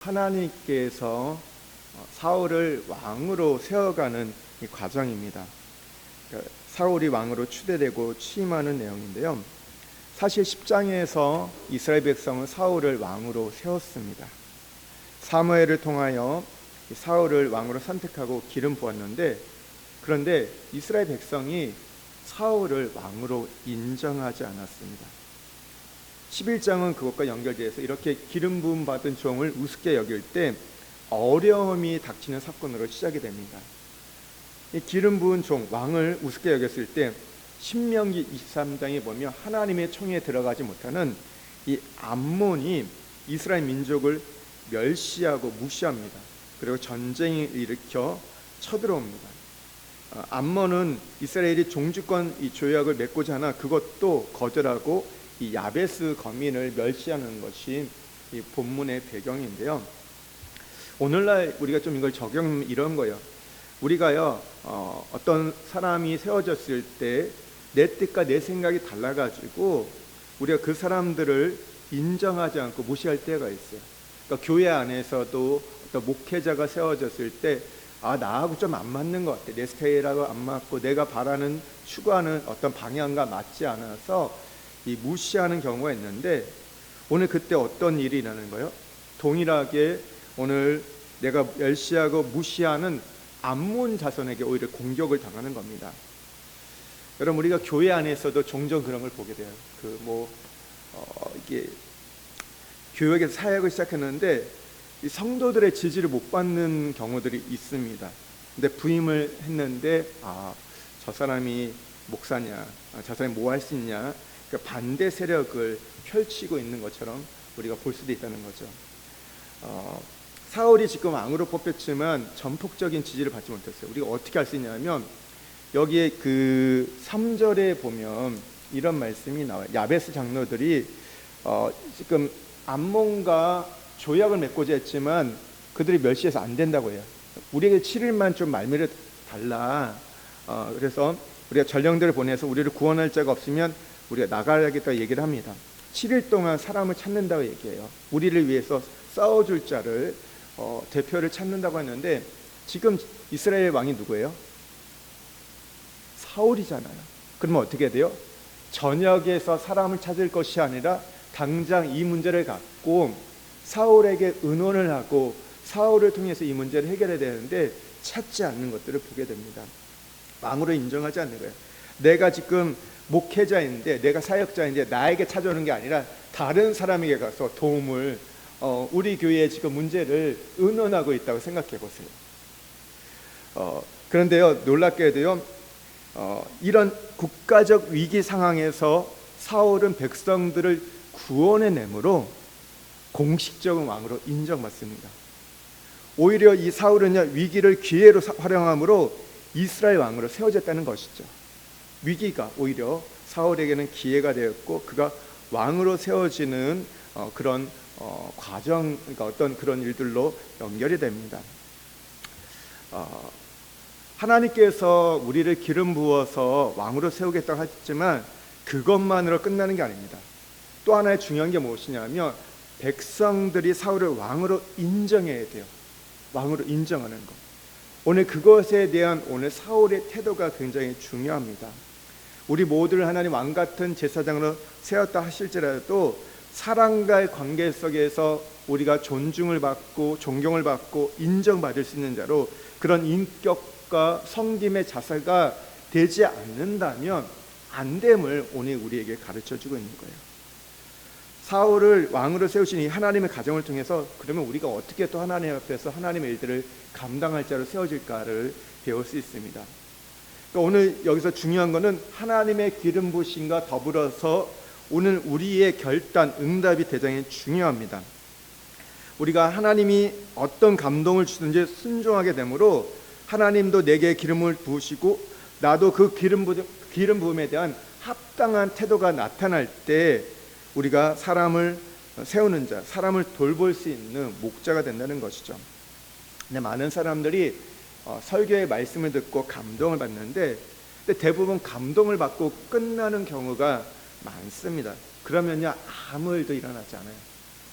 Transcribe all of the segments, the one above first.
하나님께서 사울을 왕으로 세워가는 이 과정입니다. 그러니까 사울이 왕으로 추대되고 취임하는 내용인데요. 사실 10장에서 이스라엘 백성은 사울을 왕으로 세웠습니다. 사무엘을 통하여 사울을 왕으로 선택하고 기름 부었는데, 그런데 이스라엘 백성이 사울을 왕으로 인정하지 않았습니다. 11장은 그것과 연결되어서 이렇게 기름 부음 받은 종을 우습게 여길 때 어려움이 닥치는 사건으로 시작이 됩니다. 이 기름 부은 종 왕을 우습게 여겼을 때 신명기 23장에 보면 하나님의 총에 들어가지 못하는 이 암몬이 이스라엘 민족을 멸시하고 무시합니다. 그리고 전쟁을 일으켜 쳐들어옵니다. 암몬은 이스라엘이 종주권 이 조약을 맺고자 하나 그것도 거절하고 이 야베스 거민을 멸시하는 것이 이 본문의 배경인데요. 오늘날 우리가 좀 이걸 적용하면 이런 거예요. 우리가요 어떤 사람이 세워졌을 때 내 뜻과 내 생각이 달라가지고 우리가 그 사람들을 인정하지 않고 무시할 때가 있어요. 그러니까 교회 안에서도 어떤 목회자가 세워졌을 때 나하고 좀 안 맞는 것 같아. 내 스타일하고 안 맞고 내가 바라는 추구하는 어떤 방향과 맞지 않아서 이 무시하는 경우가 있는데, 오늘 그때 어떤 일이 일어나는 거예요? 동일하게 오늘 내가 멸시하고 무시하는 암몬 자손에게 오히려 공격을 당하는 겁니다. 여러분, 우리가 교회 안에서도 종종 그런 걸 보게 돼요. 이게 교회에서 사역을 시작했는데 이 성도들의 지지를 못 받는 경우들이 있습니다. 근데 부임을 했는데 저 사람이 목사냐, 저 사람이 뭐 할 수 있냐, 그러니까 반대 세력을 펼치고 있는 것처럼 우리가 볼 수도 있다는 거죠. 사울이 지금 왕으로 뽑혔지만 전폭적인 지지를 받지 못했어요. 우리가 어떻게 할 수 있냐면 여기에 그 3절에 보면 이런 말씀이 나와요. 야베스 장로들이 지금 암몬과 조약을 맺고자 했지만 그들이 멸시해서 안 된다고 해요. 우리에게 7일만 좀 말미를 달라. 그래서 우리가 전령들을 보내서 우리를 구원할 자가 없으면 우리가 나가야겠다 얘기를 합니다. 7일 동안 사람을 찾는다고 얘기해요. 우리를 위해서 싸워줄 자를 대표를 찾는다고 했는데, 지금 이스라엘 왕이 누구예요? 사울이잖아요. 그러면 어떻게 돼요? 전역에서 사람을 찾을 것이 아니라 당장 이 문제를 갖고 사울에게 의논을 하고 사울을 통해서 이 문제를 해결해야 되는데 찾지 않는 것들을 보게 됩니다. 왕으로 인정하지 않는 거예요. 내가 지금 목회자인데, 내가 사역자인데 나에게 찾아오는 게 아니라 다른 사람에게 가서 도움을 우리 교회의 지금 문제를 의논하고 있다고 생각해 보세요. 그런데요, 놀랍게도요, 이런 국가적 위기 상황에서 사울은 백성들을 구원해내므로 공식적인 왕으로 인정받습니다. 오히려 이 사울은요, 위기를 기회로 활용함으로 이스라엘 왕으로 세워졌다는 것이죠. 위기가 오히려 사울에게는 기회가 되었고 그가 왕으로 세워지는 그런 과정, 그러니까 어떤 그런 일들로 연결이 됩니다. 하나님께서 우리를 기름 부어서 왕으로 세우겠다고 하셨지만 그것만으로 끝나는 게 아닙니다. 또 하나의 중요한 게 무엇이냐면 백성들이 사울을 왕으로 인정해야 돼요. 왕으로 인정하는 것. 오늘 그것에 대한 오늘 사울의 태도가 굉장히 중요합니다. 우리 모두를 하나님 왕 같은 제사장으로 세웠다 하실지라도 사람과의 관계 속에서 우리가 존중을 받고 존경을 받고 인정받을 수 있는 자로 그런 인격과 성김의 자세가 되지 않는다면 안 됨을 오늘 우리에게 가르쳐주고 있는 거예요. 사울을 왕으로 세우신 이 하나님의 가정을 통해서 그러면 우리가 어떻게 또 하나님 앞에서 하나님의 일들을 감당할 자로 세워질까를 배울 수 있습니다. 그러니까 오늘 여기서 중요한 것은 하나님의 기름 부으심과 더불어서 오늘 우리의 결단, 응답이 대단히 중요합니다. 우리가 하나님이 어떤 감동을 주든지 순종하게 되므로 하나님도 내게 기름을 부으시고 나도 그 기름 부음에 대한 합당한 태도가 나타날 때 우리가 사람을 세우는 자, 사람을 돌볼 수 있는 목자가 된다는 것이죠. 근데 많은 사람들이 설교의 말씀을 듣고 감동을 받는데 대부분 감동을 받고 끝나는 경우가 많습니다. 그러면요 아무 일도 일어나지 않아요.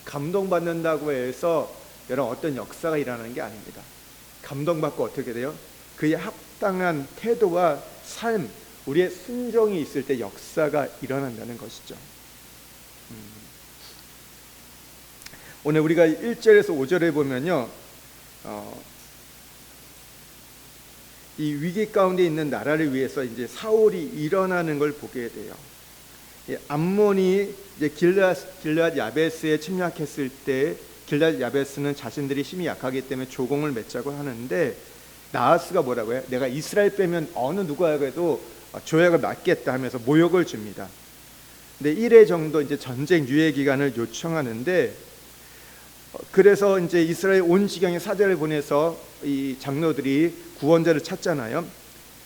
감동받는다고 해서 여러분 어떤 역사가 일어나는 게 아닙니다. 감동받고 어떻게 돼요? 그의 합당한 태도와 삶, 우리의 순종이 있을 때 역사가 일어난다는 것이죠. 오늘 우리가 1절에서 5절에 보면요, 이 위기 가운데 있는 나라를 위해서 이제 사울이 일어나는 걸 보게 돼요. 암몬이 이제 길르앗 야베스에 침략했을 때 길르앗 야베스는 자신들이 힘이 약하기 때문에 조공을 맺자고 하는데 나하스가 뭐라고 해요? 내가 이스라엘 빼면 어느 누구에게도 조약을 맺겠다 하면서 모욕을 줍니다. 근데 1회 정도 이제 전쟁 유예 기간을 요청하는데 그래서 이제 이스라엘 온 지경에 사절을 보내서 이 장로들이 구원자를 찾잖아요.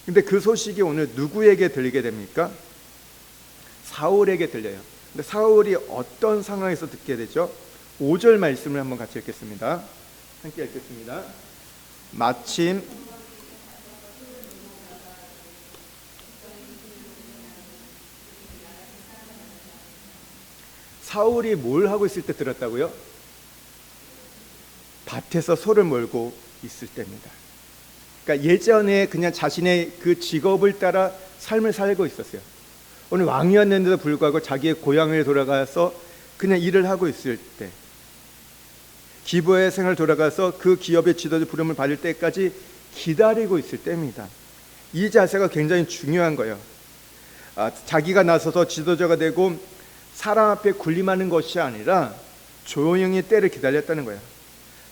근데 그 소식이 오늘 누구에게 들리게 됩니까? 사울에게 들려요. 근데 사울이 어떤 상황에서 듣게 되죠? 5절 말씀을 한번 같이 읽겠습니다. 함께 읽겠습니다. 마침 사울이 뭘 하고 있을 때 들었다고요? 밭에서 소를 몰고 있을 때입니다. 그러니까 예전에 그냥 자신의 그 직업을 따라 삶을 살고 있었어요. 오늘 왕이었는데도 불구하고 자기의 고향에 돌아가서 그냥 일을 하고 있을 때, 기부의 생활 돌아가서 그 기업의 지도자 부름을 받을 때까지 기다리고 있을 때입니다. 이 자세가 굉장히 중요한 거예요. 자기가 나서서 지도자가 되고 사람 앞에 군림하는 것이 아니라 조용히 때를 기다렸다는 거예요.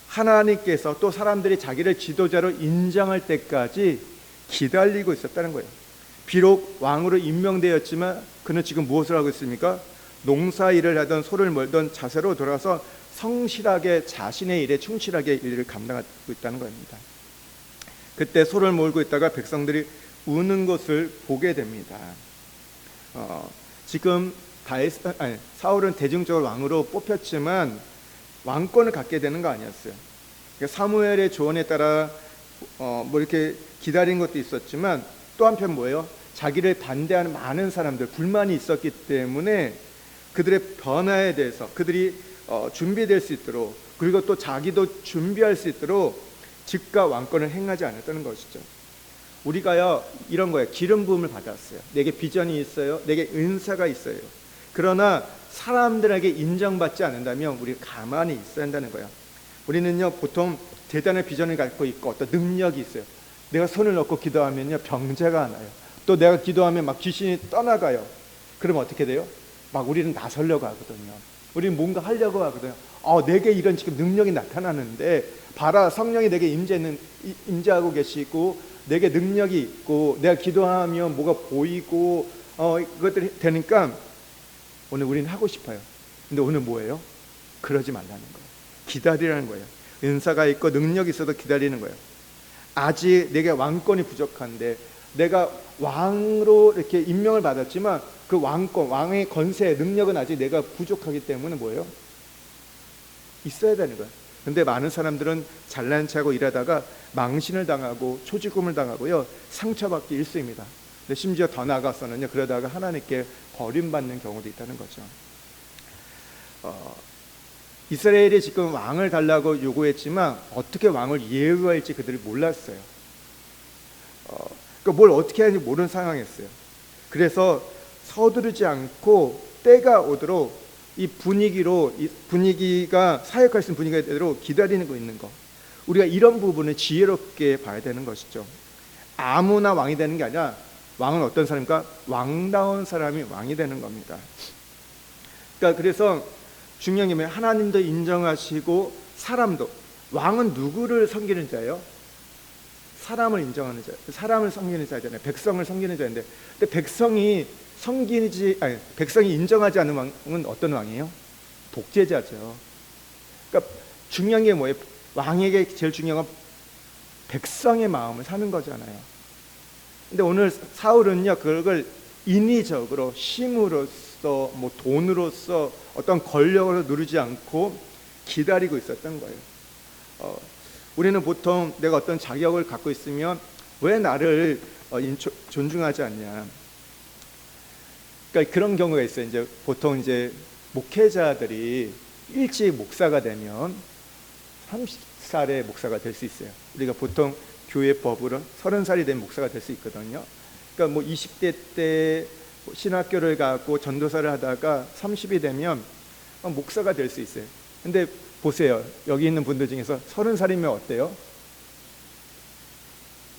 하나님께서 또 사람들이 자기를 지도자로 인정할 때까지 기다리고 있었다는 거예요. 비록 왕으로 임명되었지만 그는 지금 무엇을 하고 있습니까? 농사일을 하던 소를 몰던 자세로 돌아서 성실하게 자신의 일에 충실하게 일을 감당하고 있다는 겁니다. 그때 소를 몰고 있다가 백성들이 우는 것을 보게 됩니다. 지금 사울은 대중적으로 왕으로 뽑혔지만 왕권을 갖게 되는 거 아니었어요. 사무엘의 조언에 따라 뭐 이렇게 기다린 것도 있었지만 또 한편 뭐예요? 자기를 반대하는 많은 사람들, 불만이 있었기 때문에 그들의 변화에 대해서 그들이 준비될 수 있도록, 그리고 또 자기도 준비할 수 있도록 즉각 왕권을 행하지 않았다는 것이죠. 우리가요 이런 거예요. 기름 부음을 받았어요. 내게 비전이 있어요. 내게 은사가 있어요. 그러나 사람들에게 인정받지 않는다면 우리가 가만히 있어야 한다는 거예요. 우리는요 보통 대단한 비전을 갖고 있고 어떤 능력이 있어요. 내가 손을 넣고 기도하면요 병자가 안 와요. 또 내가 기도하면 막 귀신이 떠나가요. 그러면 어떻게 돼요? 막 우리는 나서려고 하거든요. 우리는 뭔가 하려고 하거든요. 내게 이런 지금 능력이 나타나는데 봐라, 성령이 내게 임재하고 계시고 내게 능력이 있고 내가 기도하면 뭐가 보이고 이것들이 되니까 오늘 우리는 하고 싶어요. 근데 오늘 뭐예요? 그러지 말라는 거예요. 기다리라는 거예요. 은사가 있고 능력이 있어도 기다리는 거예요. 아직 내게 왕권이 부족한데, 내가 왕으로 이렇게 임명을 받았지만 그 왕권, 왕의 권세, 능력은 아직 내가 부족하기 때문에 뭐예요? 있어야 되는 거예요. 근데 많은 사람들은 잘난 체하고 일하다가 망신을 당하고 초지금을 당하고요 상처받기 일쑤입니다. 근데 심지어 더 나아가서는요 그러다가 하나님께 버림받는 경우도 있다는 거죠. 이스라엘이 지금 왕을 달라고 요구했지만 어떻게 왕을 예우할지 그들이 몰랐어요. 그러니까 뭘 어떻게 하는지 모르는 상황이었어요. 그래서 서두르지 않고 때가 오도록 이 분위기가 사역할 수 있는 분위기가 되도록 기다리는 거 있는 거. 우리가 이런 부분을 지혜롭게 봐야 되는 것이죠. 아무나 왕이 되는 게 아니라 왕은 어떤 사람입니까? 왕다운 사람이 왕이 되는 겁니다. 그러니까 그래서 중요한 게 뭐예요? 하나님도 인정하시고 사람도. 왕은 누구를 섬기는 자예요? 사람을 인정하는 자, 사람을 섬기는 자잖아요. 백성을 섬기는 자인데, 근데 백성이 인정하지 않는 왕은 어떤 왕이에요? 독재자죠. 그러니까 중요한 게 뭐예요? 왕에게 제일 중요한 건 백성의 마음을 사는 거잖아요. 근데 오늘 사울은요 그걸 인위적으로 힘으로써 뭐 돈으로써 어떤 권력으로 누르지 않고 기다리고 있었던 거예요. 우리는 보통 내가 어떤 자격을 갖고 있으면 왜 나를 존중하지 않냐? 그러니까 그런 경우가 있어요. 이제 보통 이제 목회자들이 일찍 목사가 되면 30살의 목사가 될 수 있어요. 우리가 보통 교회 법으로 30살이 된 목사가 될 수 있거든요. 그러니까 뭐 20대 때 신학교를 가고 전도사를 하다가 30이 되면 목사가 될 수 있어요. 근데 보세요. 여기 있는 분들 중에서 30살이면 어때요?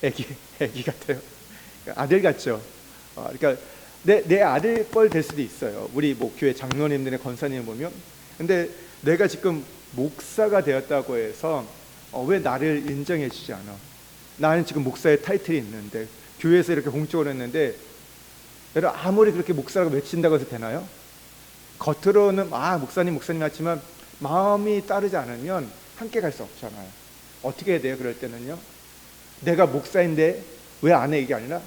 애기 같아요. 아들 같죠. 그러니까 내 아들 뻘 될 수도 있어요. 우리 뭐 교회 장로님들의 권사님 보면. 근데 내가 지금 목사가 되었다고 해서 왜 나를 인정해 주지 않아? 나는 지금 목사의 타이틀이 있는데, 교회에서 이렇게 공적으로 했는데, 여러분 아무리 그렇게 목사라고 외친다고 해서 되나요? 겉으로는 목사님 하지만 마음이 따르지 않으면 함께 갈 수 없잖아요. 어떻게 해야 돼요? 그럴 때는요, 내가 목사인데 왜 안 해? 이게 아니라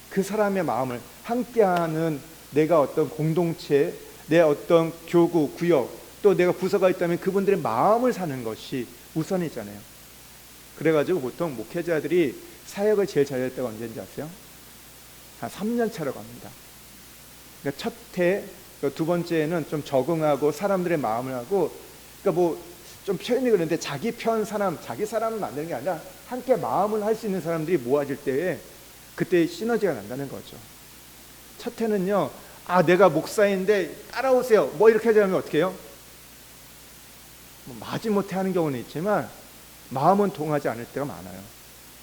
그 사람의 마음을 함께하는, 내가 어떤 공동체, 내 어떤 교구, 구역, 또 내가 부서가 있다면 그분들의 마음을 사는 것이 우선이잖아요. 그래가지고 보통 목회자들이 사역을 제일 잘할 때가 언제인지 아세요? 한 3년 차로 갑니다. 그러니까 첫 해, 두 번째는 좀 적응하고 사람들의 마음을 하고, 그러니까 뭐 좀 표현이 그런데 자기 사람을 만드는 게 아니라 함께 마음을 할 수 있는 사람들이 모아질 때에 그때 시너지가 난다는 거죠. 첫 해는요, 내가 목사인데 따라오세요, 뭐 이렇게 하자면 어떻게 해요? 마지못해 하는 경우는 있지만 마음은 통하지 않을 때가 많아요.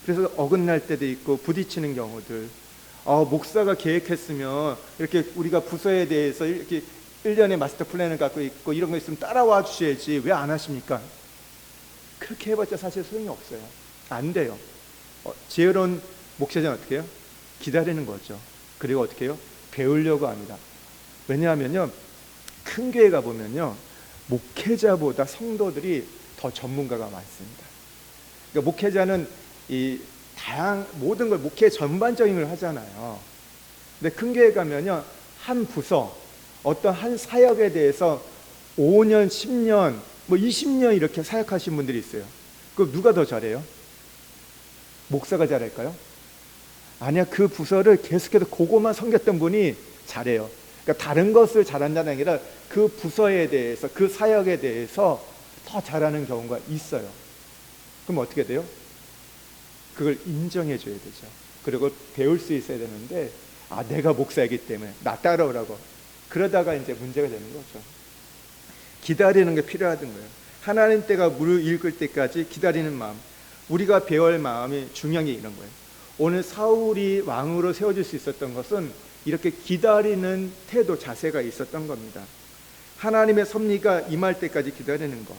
그래서 어긋날 때도 있고 부딪히는 경우들. 목사가 계획했으면 이렇게 우리가 부서에 대해서 이렇게 1년의 마스터 플랜을 갖고 있고 이런 거 있으면 따라와 주셔야지 왜 안 하십니까? 그렇게 해봤자 사실 소용이 없어요. 안 돼요. 지혜로운 목회자는 어떻게 해요? 기다리는 거죠. 그리고 어떻게 해요? 배우려고 합니다. 왜냐하면요, 큰 교회 가보면요, 목회자보다 성도들이 더 전문가가 많습니다. 그러니까 목회자는 모든 걸 목회 전반적인 걸 하잖아요. 근데 큰 교회 가면요, 한 부서, 어떤 한 사역에 대해서 5년, 10년, 뭐 20년 이렇게 사역하신 분들이 있어요. 그럼 누가 더 잘해요? 목사가 잘할까요? 아니야, 그 부서를 계속해서 그것만 섬겼던 분이 잘해요. 그러니까 다른 것을 잘한다는 게 아니라 그 부서에 대해서, 그 사역에 대해서 더 잘하는 경우가 있어요. 그럼 어떻게 돼요? 그걸 인정해 줘야 되죠. 그리고 배울 수 있어야 되는데, 내가 목사이기 때문에 나 따라오라고. 그러다가 이제 문제가 되는 거죠. 기다리는 게 필요하던 거예요. 하나님 때가 무르익을 때까지 기다리는 마음, 우리가 배울 마음이 중요한 게 이런 거예요. 오늘 사울이 왕으로 세워질 수 있었던 것은 이렇게 기다리는 태도, 자세가 있었던 겁니다. 하나님의 섭리가 임할 때까지 기다리는 것,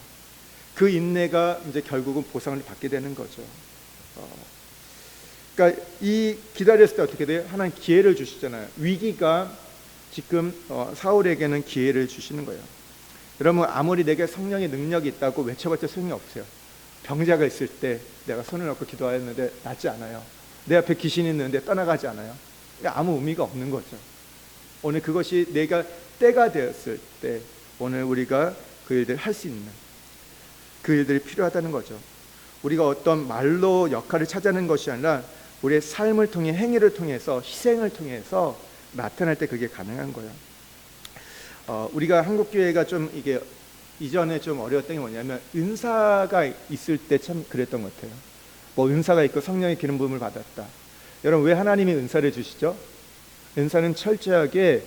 그 인내가 이제 결국은 보상을 받게 되는 거죠. 그러니까 이 기다렸을 때 어떻게 돼요? 하나님 기회를 주시잖아요. 위기가 지금 사울에게는 기회를 주시는 거예요. 여러분, 아무리 내게 성령의 능력이 있다고 외쳐봤자 소용이 없어요. 병자가 있을 때 내가 손을 놓고 기도하였는데 낫지 않아요. 내 앞에 귀신이 있는데 떠나가지 않아요. 아무 의미가 없는 거죠. 오늘 그것이 내가 때가 되었을 때 오늘 우리가 그 일들을 할 수 있는, 그 일들이 필요하다는 거죠. 우리가 어떤 말로 역할을 찾아내는 것이 아니라 우리의 삶을 통해, 행위를 통해서, 희생을 통해서 나타날 때 그게 가능한 거예요. 우리가 한국교회가 좀 이게 이전에 좀 어려웠던 게 뭐냐면, 은사가 있을 때 참 그랬던 것 같아요. 뭐 은사가 있고 성령의 기름 부음을 받았다. 여러분, 왜 하나님이 은사를 주시죠? 은사는 철저하게,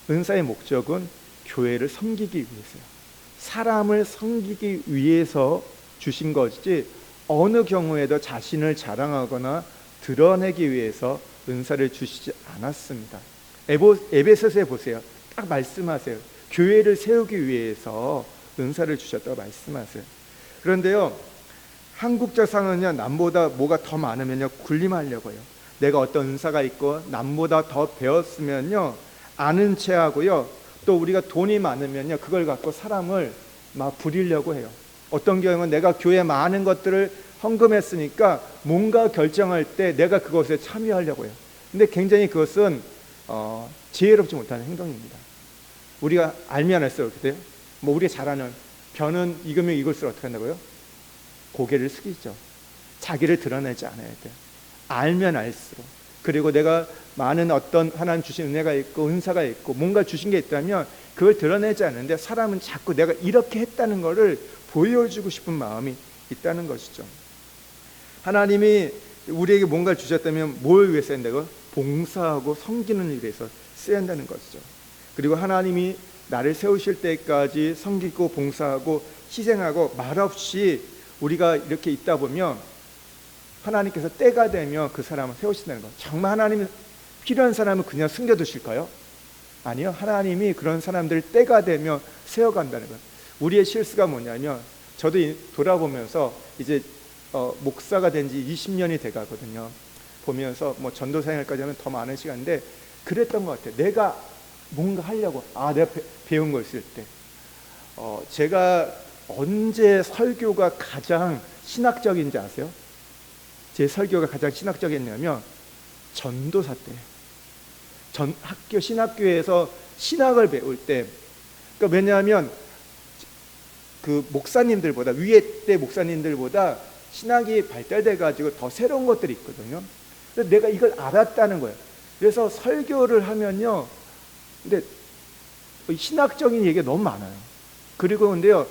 은사의 목적은 교회를 섬기기 위해서요. 사람을 섬기기 위해서 주신 것이지 어느 경우에도 자신을 자랑하거나 드러내기 위해서 은사를 주시지 않았습니다. 에베소서에 보세요. 딱 말씀하세요. 교회를 세우기 위해서 은사를 주셨다고 말씀하세요. 그런데요, 한국자상은요, 남보다 뭐가 더 많으면요, 군림하려고 해요. 내가 어떤 은사가 있고 남보다 더 배웠으면요, 아는 체 하고요, 또 우리가 돈이 많으면요, 그걸 갖고 사람을 막 부리려고 해요. 어떤 경우는 내가 교회에 많은 것들을 헌금했으니까 뭔가 결정할 때 내가 그것에 참여하려고 해요. 근데 굉장히 그것은 지혜롭지 못한 행동입니다. 우리가 알면 알수록 어떻게 돼요? 뭐 우리가 잘 아는 변은 익으면 익을수록 어떻게 한다고요? 고개를 숙이죠. 자기를 드러내지 않아야 돼요. 알면 알수록. 그리고 내가 많은 어떤 하나님 주신 은혜가 있고 은사가 있고 뭔가 주신 게 있다면 그걸 드러내지 않는데, 사람은 자꾸 내가 이렇게 했다는 거를 보여주고 싶은 마음이 있다는 것이죠. 하나님이 우리에게 뭔가를 주셨다면 뭘 위해 써야 된다고? 봉사하고 섬기는 일에 서 써야 한다는 것이죠. 그리고 하나님이 나를 세우실 때까지 섬기고 봉사하고 희생하고 말없이 우리가 이렇게 있다 보면 하나님께서 때가 되면 그 사람을 세우신다는 것. 정말 하나님이 필요한 사람은 그냥 숨겨두실까요? 아니요. 하나님이 그런 사람들 때가 되면 세워간다는 것. 우리의 실수가 뭐냐면, 저도 돌아보면서 이제 목사가 된 지 20년이 돼가거든요. 보면서 뭐 전도 생활까지 하면 더 많은 시간인데 그랬던 것 같아요. 내가 뭔가 하려고 내가 배운 거 있을 때 제가 언제 설교가 가장 신학적인지 아세요? 제 설교가 가장 신학적이었냐면 전도사 때, 학교 신학교에서 신학을 배울 때. 그러니까 왜냐하면 그 목사님들보다, 위에 때 목사님들보다 신학이 발달돼 가지고 더 새로운 것들이 있거든요. 그래서 내가 이걸 알았다는 거예요. 그래서 설교를 하면요, 근데 신학적인 얘기가 너무 많아요. 그리고 근데요,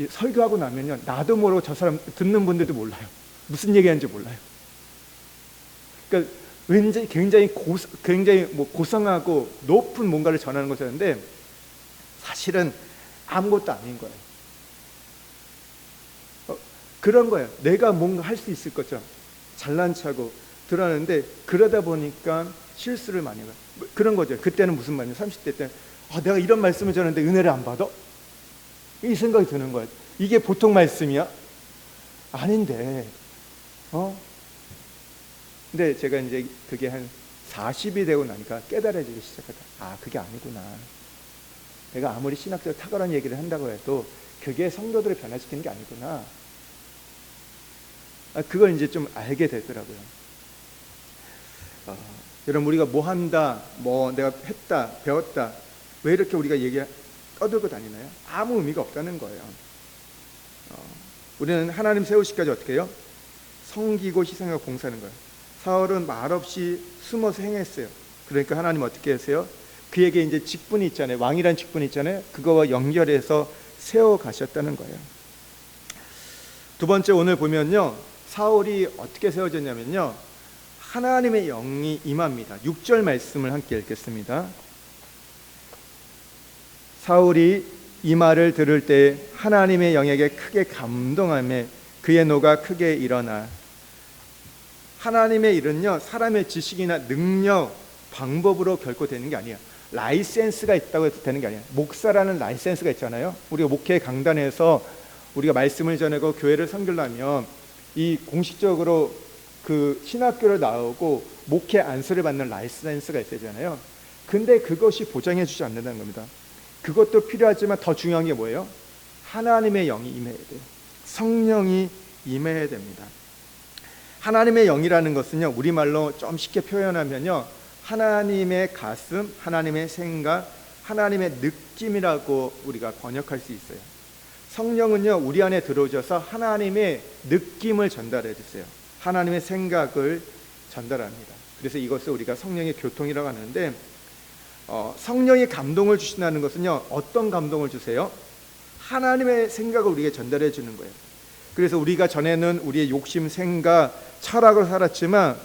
설교하고 나면요, 나도 모르고 저 사람 듣는 분들도 몰라요. 무슨 얘기하는지 몰라요. 그러니까 왠지 굉장히 고상하고 높은 뭔가를 전하는 것이었는데 사실은 아무것도 아닌 거예요. 그런 거예요. 내가 뭔가 할 수 있을 것처럼 잘난 척하고 들었는데, 그러다 보니까 실수를 많이 해요. 그런 거죠. 그때는 무슨 말이냐, 30대 때 내가 이런 말씀을 전했는데 은혜를 안 받아? 이 생각이 드는 거예요. 이게 보통 말씀이야? 아닌데. 근데 제가 이제 그게 한 40이 되고 나니까 깨달아지기 시작하다. 그게 아니구나. 내가 아무리 신학적 탁월한 얘기를 한다고 해도 그게 성도들을 변화시키는 게 아니구나. 그걸 이제 좀 알게 되더라고요. 여러분, 우리가 뭐 한다, 뭐 내가 했다, 배웠다, 왜 이렇게 우리가 떠들고 다니나요? 아무 의미가 없다는 거예요. 우리는 하나님 세우시기까지 어떻게 해요? 섬기고 희생하고 봉사하는 거예요. 사울은 말없이 숨어서 행했어요. 그러니까 하나님 어떻게 하세요? 그에게 이제 직분이 있잖아요. 왕이란 직분이 있잖아요. 그거와 연결해서 세워 가셨다는 거예요. 두 번째, 오늘 보면요, 사울이 어떻게 세워졌냐면요, 하나님의 영이 임합니다. 6절 말씀을 함께 읽겠습니다. 사울이 이 말을 들을 때 하나님의 영에게 크게 감동하며 그의 노가 크게 일어나. 하나님의 일은요, 사람의 지식이나 능력, 방법으로 결코 되는 게 아니에요. 라이센스가 있다고 해서 되는 게 아니에요. 목사라는 라이센스가 있잖아요. 우리가 목회 강단에서 우리가 말씀을 전하고 교회를 섬기려면 이 공식적으로 그 신학교를 나오고 목회 안수를 받는 라이센스가 있어야 되잖아요. 근데 그것이 보장해 주지 않는다는 겁니다. 그것도 필요하지만 더 중요한 게 뭐예요? 하나님의 영이 임해야 돼요. 성령이 임해야 됩니다. 하나님의 영이라는 것은요, 우리말로 좀 쉽게 표현하면요, 하나님의 가슴, 하나님의 생각, 하나님의 느낌이라고 우리가 번역할 수 있어요. 성령은요, 우리 안에 들어오셔서 하나님의 느낌을 전달해 주세요. 하나님의 생각을 전달합니다. 그래서 이것을 우리가 성령의 교통이라고 하는데, 성령이 감동을 주신다는 것은요, 어떤 감동을 주세요? 하나님의 생각을 우리에게 전달해 주는 거예요. 그래서 우리가 전에는 우리의 욕심, 생각, 철학으로 살았지만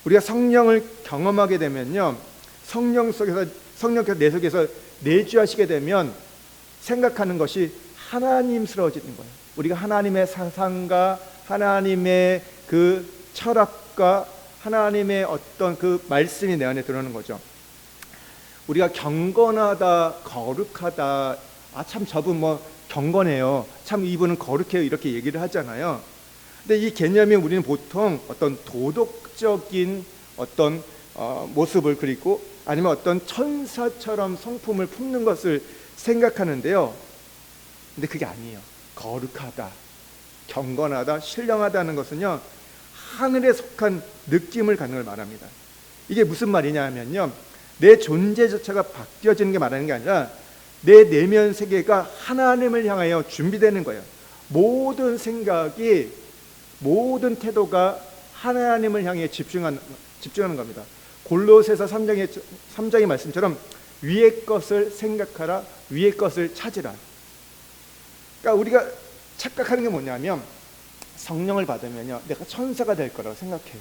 우리가 성령을 경험하게 되면요, 성령께서 내 속에서 내주하시게 되면 생각하는 것이 하나님스러워지는 거예요. 우리가 하나님의 사상과 하나님의 그 철학과 하나님의 어떤 그 말씀이 내 안에 들어오는 거죠. 우리가 경건하다, 거룩하다, 참 저분 뭐 경건해요, 참 이분은 거룩해요, 이렇게 얘기를 하잖아요. 근데 이 개념이 우리는 보통 어떤 도덕적인 어떤 모습을, 그리고 아니면 어떤 천사처럼 성품을 품는 것을 생각하는데요. 근데 그게 아니에요. 거룩하다, 경건하다, 신령하다는 것은요, 하늘에 속한 느낌을 갖는 걸 말합니다. 이게 무슨 말이냐 하면요, 내 존재 자체가 바뀌어지는 게 말하는 게 아니라 내 내면 세계가 하나님을 향하여 준비되는 거예요. 모든 생각이, 모든 태도가 하나님을 향해 집중하는 겁니다. 골로새서 3장의 말씀처럼 위의 것을 생각하라, 위의 것을 찾으라. 그러니까 우리가 착각하는 게 뭐냐면 성령을 받으면요 내가 천사가 될 거라고 생각해요.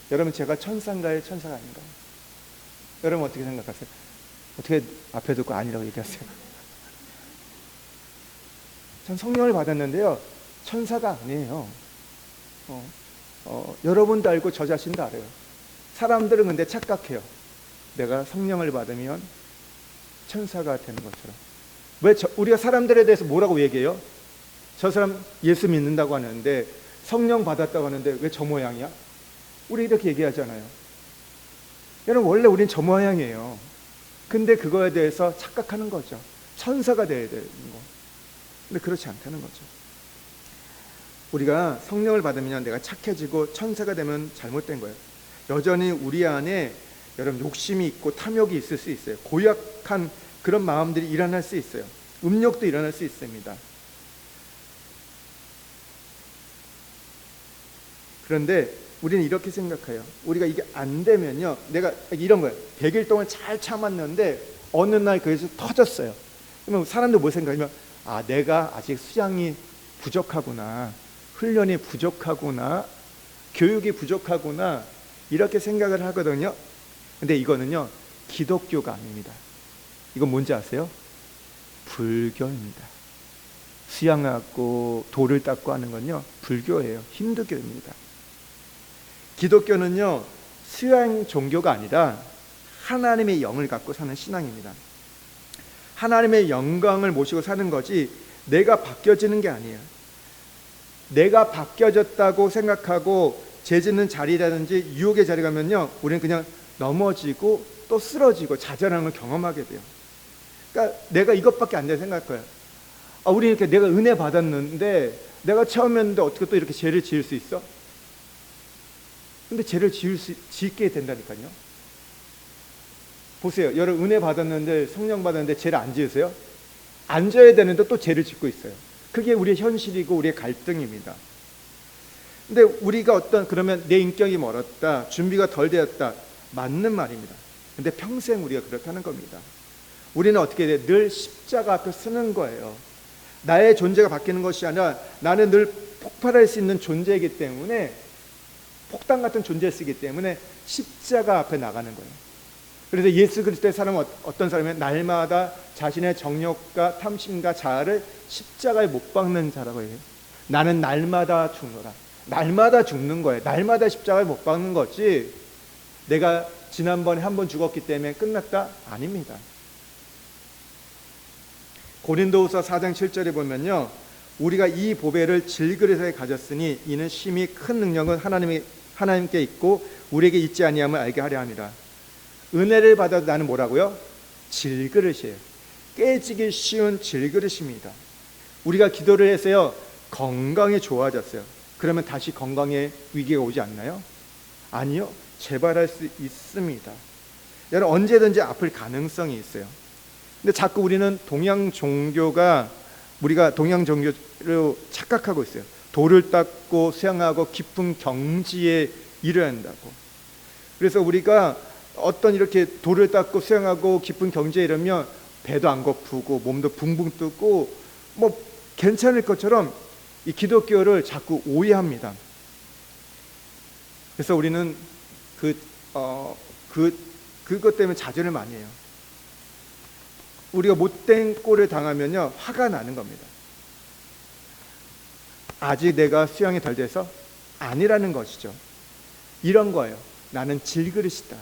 여러분 제가 천사인가요? 천사가 아닌가요? 여러분 어떻게 생각하세요? 어떻게 앞에 듣고 아니라고 얘기하세요? 전 성령을 받았는데요 천사가 아니에요. 여러분도 알고 저 자신도 알아요. 사람들은 근데 착각해요. 내가 성령을 받으면 천사가 되는 것처럼. 왜 우리가 사람들에 대해서 뭐라고 얘기해요? 저 사람 예수 믿는다고 하는데 성령 받았다고 하는데 왜 저 모양이야? 우리 이렇게 얘기하잖아요. 여러분 원래 우린 저 모양이에요. 근데 그거에 대해서 착각하는 거죠. 천사가 돼야 되는 거. 근데 그렇지 않다는 거죠. 우리가 성령을 받으면 내가 착해지고 천사가 되면 잘못된 거예요. 여전히 우리 안에 여러분 욕심이 있고 탐욕이 있을 수 있어요. 고약한 그런 마음들이 일어날 수 있어요. 음욕도 일어날 수 있습니다. 그런데 우리는 이렇게 생각해요. 우리가 이게 안 되면요 내가 이런 거예요. 100일 동안 잘 참았는데 어느 날 그래서 터졌어요. 그러면 사람들 뭐 생각하면 내가 아직 수양이 부족하구나, 훈련이 부족하구나, 교육이 부족하구나 이렇게 생각을 하거든요. 근데 이거는요 기독교가 아닙니다. 이건 뭔지 아세요? 불교입니다. 수양하고 돌을 닦고 하는 건요 불교예요. 힌두교입니다. 기독교는요 수양 종교가 아니라 하나님의 영을 갖고 사는 신앙입니다. 하나님의 영광을 모시고 사는 거지 내가 바뀌어지는 게 아니에요. 내가 바뀌어졌다고 생각하고 죄짓는 자리라든지 유혹의 자리 가면요 우리는 그냥 넘어지고 또 쓰러지고 좌절하는 걸 경험하게 돼요. 그러니까 내가 이것밖에 안 돼 생각할 거야. 우리 이렇게 내가 은혜 받았는데 내가 처음이었는데 어떻게 또 이렇게 죄를 지을 수 있어? 근데 죄를 짓게 된다니까요. 보세요. 여러분 은혜 받았는데 성령 받았는데 죄를 안 지으세요? 안 져야 되는데 또 죄를 짓고 있어요. 그게 우리의 현실이고 우리의 갈등입니다. 근데 우리가 그러면 내 인격이 멀었다, 준비가 덜 되었다, 맞는 말입니다. 근데 평생 우리가 그렇다는 겁니다. 우리는 어떻게 돼? 늘 십자가 앞에 서는 거예요. 나의 존재가 바뀌는 것이 아니라 나는 늘 폭발할 수 있는 존재이기 때문에, 폭탄 같은 존재이기 때문에 십자가 앞에 나가는 거예요. 그래서 예수 그리스도의 사람은 어떤 사람이면 날마다 자신의 정욕과 탐심과 자아를 십자가에 못 박는 자라고 해요. 나는 날마다 죽노라. 날마다 죽는 거예요. 날마다 십자가에 못 박는 거지 내가 지난번에 한 번 죽었기 때문에 끝났다? 아닙니다. 고린도후서 4장 7절에 보면요, 우리가 이 보배를 질그릇에 가졌으니 이는 심히 큰 능력은 하나님께 있고 우리에게 있지 아니함을 알게 하려 함이라. 은혜를 받아도 나는 뭐라고요? 질그릇이에요. 깨지기 쉬운 질그릇입니다. 우리가 기도를 해서요 건강이 좋아졌어요. 그러면 다시 건강에 위기가 오지 않나요? 아니요, 재발할 수 있습니다. 여러분 언제든지 아플 가능성이 있어요. 근데 자꾸 우리는 우리가 동양 종교로 착각하고 있어요. 돌을 닦고 수양하고 깊은 경지에 이르야 한다고. 그래서 우리가 어떤 이렇게 돌을 닦고 수양하고 깊은 경지에 이르면 배도 안 고프고 몸도 붕붕 뜨고 뭐 괜찮을 것처럼 이 기독교를 자꾸 오해합니다. 그래서 우리는 그것 때문에 좌절을 많이 해요. 우리가 못된 꼴을 당하면요 화가 나는 겁니다. 아직 내가 수양이 덜 돼서 아니라는 것이죠. 이런 거예요. 나는 질그릇이다.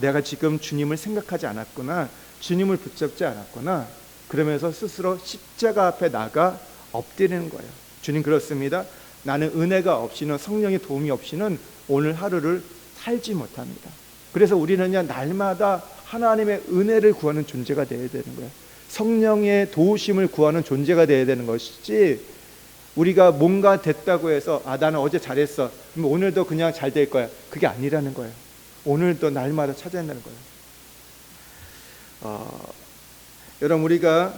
내가 지금 주님을 생각하지 않았구나, 주님을 붙잡지 않았구나, 그러면서 스스로 십자가 앞에 나가 엎드리는 거예요. 주님 그렇습니다. 나는 은혜가 없이는, 성령의 도움이 없이는 오늘 하루를 살지 못합니다. 그래서 우리는요 날마다 하나님의 은혜를 구하는 존재가 되어야 되는 거예요. 성령의 도우심을 구하는 존재가 되어야 되는 것이지, 우리가 뭔가 됐다고 해서 나는 어제 잘했어, 그럼 오늘도 그냥 잘 될 거야, 그게 아니라는 거예요. 오늘도 날마다 찾아야 한다는 거예요. 여러분 우리가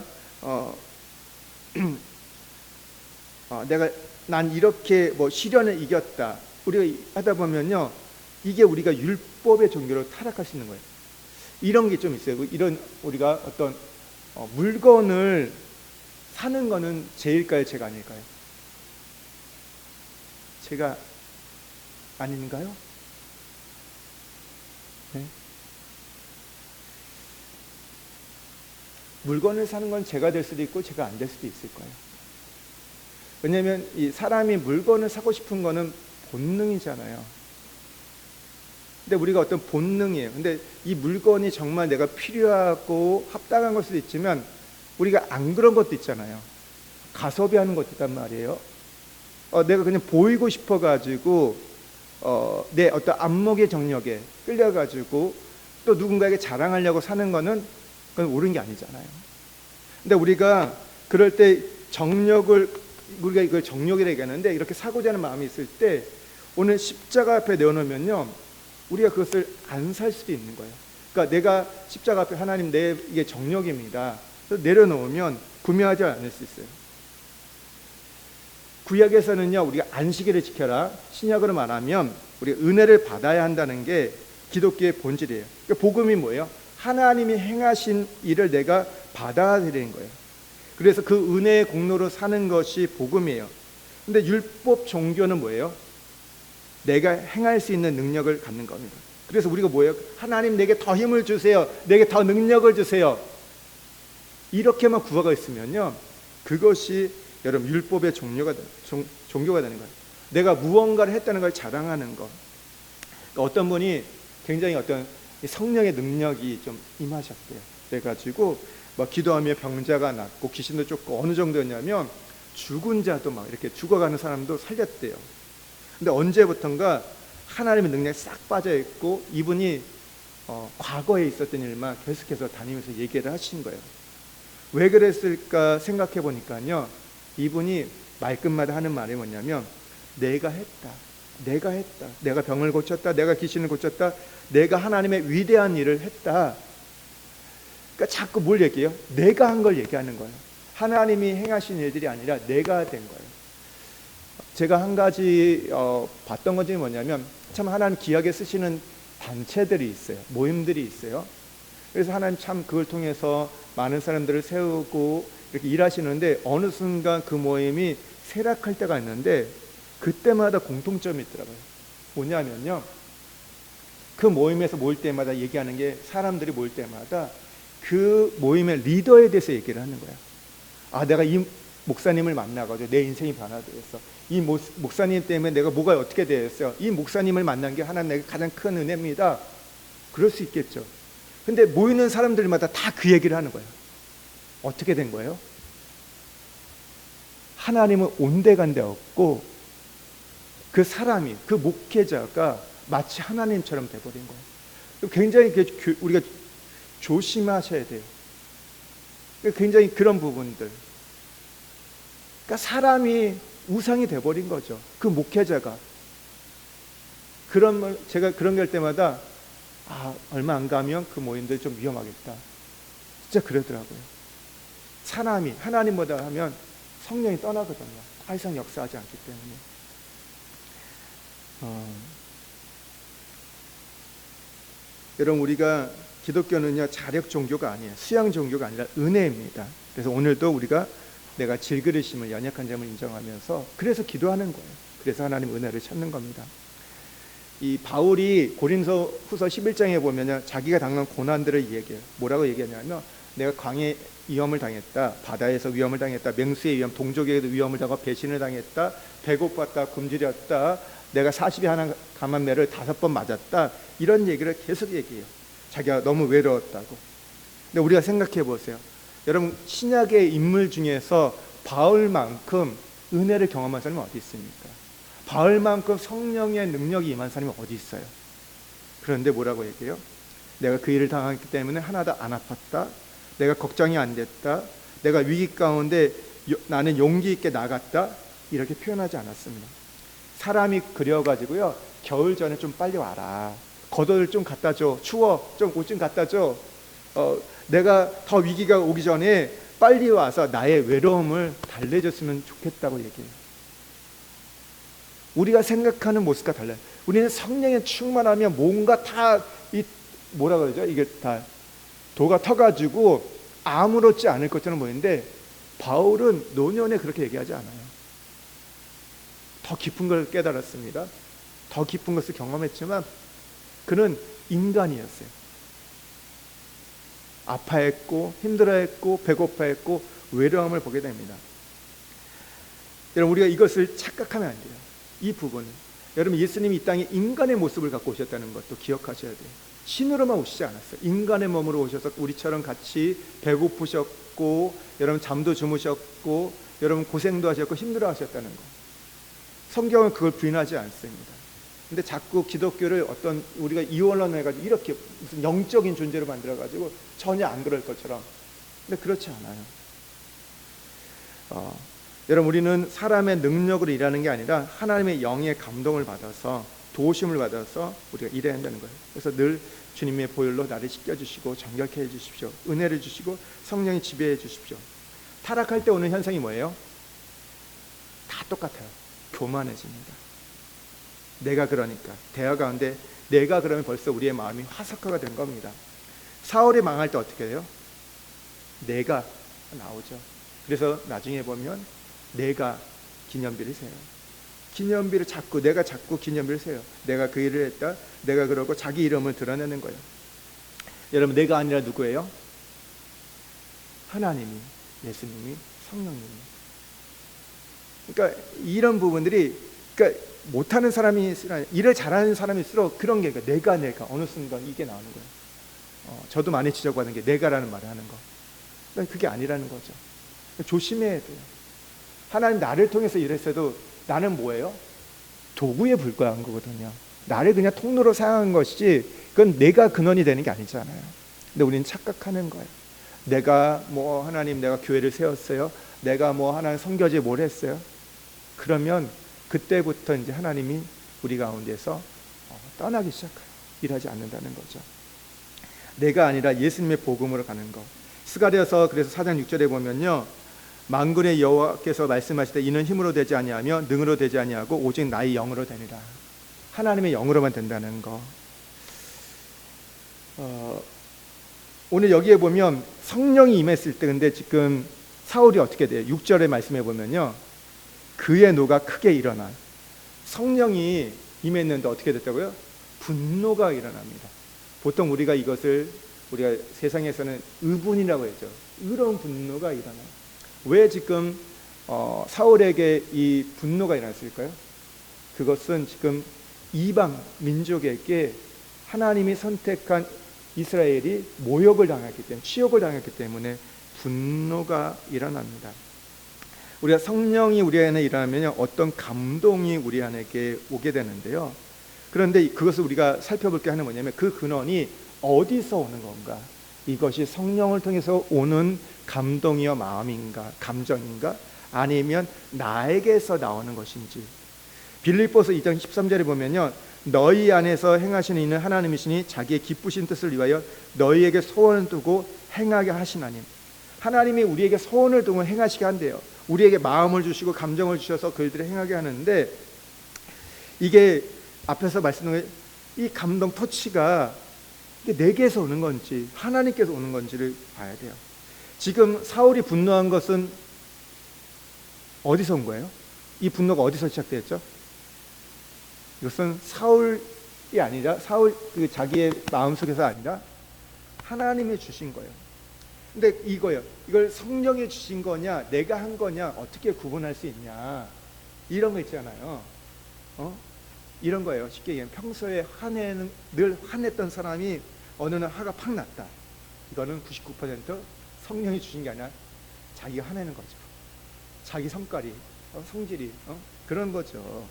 난 이렇게 시련을 이겼다, 우리가 하다 보면요 이게 우리가 율법의 종교로 타락할 수 있는 거예요. 이런 게 좀 있어요. 이런 우리가 어떤 물건을 하는 거는 제일까요, 제가 아닐까요? 제가 아닌가요? 네? 물건을 사는 건 제가 될 수도 있고 제가 안 될 수도 있을 거예요. 왜냐하면 이 사람이 물건을 사고 싶은 거는 본능이잖아요. 근데 우리가 어떤 본능이에요. 근데 이 물건이 정말 내가 필요하고 합당한 걸 수도 있지만 우리가 안 그런 것도 있잖아요. 가소비하는 것도 있단 말이에요. 내가 그냥 보이고 싶어가지고 내 어떤 안목의 정력에 끌려가지고 또 누군가에게 자랑하려고 사는 거는 그건 옳은 게 아니잖아요. 근데 우리가 그럴 때 우리가 이걸 정력이라고 얘기하는데 이렇게 사고자 하는 마음이 있을 때 오늘 십자가 앞에 내어놓으면요, 우리가 그것을 안 살 수도 있는 거예요. 그러니까 내가 십자가 앞에 하나님 이게 정력입니다. 그래서 내려놓으면 구매하지 않을 수 있어요. 구약에서는요, 우리가 안식일을 지켜라. 신약으로 말하면 우리가 은혜를 받아야 한다는 게 기독교의 본질이에요. 그러니까 복음이 뭐예요? 하나님이 행하신 일을 내가 받아들이는 거예요. 그래서 그 은혜의 공로로 사는 것이 복음이에요. 근데 율법 종교는 뭐예요? 내가 행할 수 있는 능력을 갖는 겁니다. 그래서 우리가 뭐예요? 하나님 내게 더 힘을 주세요. 내게 더 능력을 주세요. 이렇게만 구하고 있으면요, 그것이 여러분 율법의 종교가 되는 거예요. 내가 무언가를 했다는 걸 자랑하는 것. 그러니까 어떤 분이 굉장히 어떤 성령의 능력이 좀 임하셨대요. 그래가지고 막 기도하며 병자가 낫고 귀신도 쫓고 어느 정도였냐면 죽은 자도 막 이렇게 죽어가는 사람도 살렸대요. 근데 언제부턴가 하나님의 능력이 싹 빠져있고 이분이 과거에 있었던 일만 계속해서 다니면서 얘기를 하신 거예요. 왜 그랬을까 생각해 보니까요, 이분이 말끝마다 하는 말이 뭐냐면 내가 했다, 내가 병을 고쳤다, 내가 귀신을 고쳤다, 내가 하나님의 위대한 일을 했다. 그러니까 자꾸 뭘 얘기해요? 내가 한 걸 얘기하는 거예요. 하나님이 행하신 일들이 아니라 내가 된 거예요. 제가 한 가지 봤던 것 중에 뭐냐면 참 하나님 귀하게 쓰시는 단체들이 있어요. 모임들이 있어요. 그래서 하나님 참 그걸 통해서 많은 사람들을 세우고 이렇게 일하시는데 어느 순간 그 모임이 쇠락할 때가 있는데 그때마다 공통점이 있더라고요. 뭐냐면요, 그 모임에서 모일 때마다 얘기하는 게, 사람들이 모일 때마다 그 모임의 리더에 대해서 얘기를 하는 거예요. 내가 이 목사님을 만나가지고 내 인생이 변화되었어. 이 목사님 때문에 내가 뭐가 어떻게 되었어요. 이 목사님을 만난 게 하나님 내게 가장 큰 은혜입니다. 그럴 수 있겠죠. 근데 모이는 사람들마다 다 그 얘기를 하는 거예요. 어떻게 된 거예요? 하나님은 온데간데 없고 그 사람이, 그 목회자가 마치 하나님처럼 돼버린 거예요. 굉장히 우리가 조심하셔야 돼요. 굉장히 그런 부분들. 그러니까 사람이 우상이 돼버린 거죠. 그 목회자가. 제가 그런 게 할 때마다 얼마 안 가면 그 모임들 좀 위험하겠다. 진짜 그러더라고요. 사람이 하나님보다 하면 성령이 떠나거든요. 더 이상 역사하지 않기 때문에. 여러분, 우리가 기독교는요, 자력 종교가 아니에요. 수양 종교가 아니라 은혜입니다. 그래서 오늘도 우리가 내가 질그릇임을, 연약한 점을 인정하면서 그래서 기도하는 거예요. 그래서 하나님 은혜를 찾는 겁니다. 이 바울이 고린도 후서 11장에 보면요, 자기가 당한 고난들을 얘기해요. 뭐라고 얘기하냐면 내가 강에 위험을 당했다, 바다에서 위험을 당했다, 맹수의 위험, 동족에게도 위험을 당하고 배신을 당했다, 배고팠다, 굶주렸다, 내가 40에 하나 감한 매를 5번 맞았다, 이런 얘기를 계속 얘기해요. 자기가 너무 외로웠다고. 근데 우리가 생각해 보세요. 여러분, 신약의 인물 중에서 바울만큼 은혜를 경험한 사람이 어디 있습니까? 바울만큼 성령의 능력이 임한 사람이 어디 있어요? 그런데 뭐라고 얘기해요? 내가 그 일을 당했기 때문에 하나도 안 아팠다, 내가 걱정이 안 됐다, 내가 위기 가운데 나는 용기 있게 나갔다, 이렇게 표현하지 않았습니다. 사람이 그려가지고요, 겨울 전에 좀 빨리 와라, 겉옷을 좀 갖다 줘, 추워, 좀 옷 좀 갖다 줘, 내가 더 위기가 오기 전에 빨리 와서 나의 외로움을 달래줬으면 좋겠다고 얘기해요. 우리가 생각하는 모습과 달라요. 우리는 성령에 충만하면 뭔가 다 뭐라 그러죠? 이게 다 도가 터가지고 아무렇지 않을 것처럼 보이는데 바울은 노년에 그렇게 얘기하지 않아요. 더 깊은 걸 깨달았습니다. 더 깊은 것을 경험했지만 그는 인간이었어요. 아파했고 힘들어했고 배고파했고 외로움을 보게 됩니다. 여러분, 우리가 이것을 착각하면 안 돼요. 이 부분은 여러분, 예수님이 이 땅에 인간의 모습을 갖고 오셨다는 것도 기억하셔야 돼요. 신으로만 오시지 않았어요. 인간의 몸으로 오셔서 우리처럼 같이 배고프셨고, 여러분 잠도 주무셨고, 여러분 고생도 하셨고 힘들어 하셨다는 거. 성경은 그걸 부인하지 않습니다. 근데 자꾸 기독교를 어떤 우리가 이원론 해가지고 이렇게 무슨 영적인 존재로 만들어가지고 전혀 안 그럴 것처럼. 근데 그렇지 않아요. 여러분, 우리는 사람의 능력으로 일하는 게 아니라 하나님의 영의 감동을 받아서, 도우심을 받아서 우리가 일해야 한다는 거예요. 그래서 늘 주님의 보혈로 나를 씻겨주시고 정결케 해주십시오. 은혜를 주시고 성령이 지배해 주십시오. 타락할 때 오는 현상이 뭐예요? 다 똑같아요. 교만해집니다. 내가 그러니까 대화 가운데 내가 그러면 벌써 우리의 마음이 화석화가 된 겁니다. 사울이 망할 때 어떻게 해요? 내가 나오죠. 그래서 나중에 보면 내가 기념비를 세요. 기념비를 내가 자꾸 기념비를 세요. 내가 그 일을 했다. 내가 그러고 자기 이름을 드러내는 거예요. 여러분, 내가 아니라 누구예요? 하나님이, 예수님이, 성령님이. 그러니까 이런 부분들이, 그러니까 못하는 사람이, 일을 잘하는 사람일수록 그런 게, 그러니까 내가 어느 순간 이게 나오는 거예요. 저도 많이 지적받는 게 내가라는 말을 하는 거. 그러니까 그게 아니라는 거죠. 조심해야 돼요. 하나님 나를 통해서 일했어도 나는 뭐예요? 도구에 불과한 거거든요. 나를 그냥 통로로 사용한 것이지 그건 내가 근원이 되는 게 아니잖아요. 근데 우리는 착각하는 거예요. 내가 뭐 하나님 내가 교회를 세웠어요. 내가 뭐 하나님 선교지에 뭘 했어요. 그러면 그때부터 이제 하나님이 우리 가운데서 떠나기 시작해요. 일하지 않는다는 거죠. 내가 아니라 예수님의 복음으로 가는 거. 스가랴서 그래서 4장 6절에 보면요, 만군의 여호와께서 말씀하실 때 이는 힘으로 되지 아니하며 능으로 되지 아니하고 오직 나의 영으로 되리라. 하나님의 영으로만 된다는 거. 오늘 여기에 보면 성령이 임했을 때, 근데 지금 사울이 어떻게 돼요? 6절에 말씀해 보면요, 그의 노가 크게 일어나. 성령이 임했는데 어떻게 됐다고요? 분노가 일어납니다. 보통 우리가 이것을 우리가 세상에서는 의분이라고 했죠. 의로운 분노가 일어나요. 왜 지금 사울에게 이 분노가 일어났을까요? 그것은 지금 이방 민족에게 하나님이 선택한 이스라엘이 모욕을 당했기 때문에, 치욕을 당했기 때문에 분노가 일어납니다. 우리가 성령이 우리 안에 일어나면 어떤 감동이 우리 안에게 오게 되는데요. 그런데 그것을 우리가 살펴볼 게 하나 뭐냐면 그 근원이 어디서 오는 건가? 이것이 성령을 통해서 오는 감동이여 마음인가, 감정인가, 아니면 나에게서 나오는 것인지. 빌립보서 2장 13절에 보면요, 너희 안에서 행하시는 이는 하나님이시니 자기의 기쁘신 뜻을 위하여 너희에게 소원을 두고 행하게 하시나니. 하나님이 우리에게 소원을 두고 행하시게 한대요. 우리에게 마음을 주시고 감정을 주셔서 그들을 행하게 하는데, 이게 앞에서 말씀드린 이 감동 터치가 내게서 오는 건지 하나님께서 오는 건지를 봐야 돼요. 지금 사울이 분노한 것은 어디서 온 거예요? 이 분노가 어디서 시작됐죠? 이것은 사울이 아니라 사울 자기의 마음속에서 아니라 하나님이 주신 거예요. 근데 이거요, 이걸 성령이 주신 거냐 내가 한 거냐 어떻게 구분할 수 있냐, 이런 거 있잖아요. 이런 거예요. 쉽게 얘기하면 평소에 화내는, 늘 화냈던 사람이 어느 날 화가 팍 났다. 이거는 99% 성령이 주신 게 아니라 자기가 화내는 거죠. 자기 성깔이, 성질이 그런 거죠.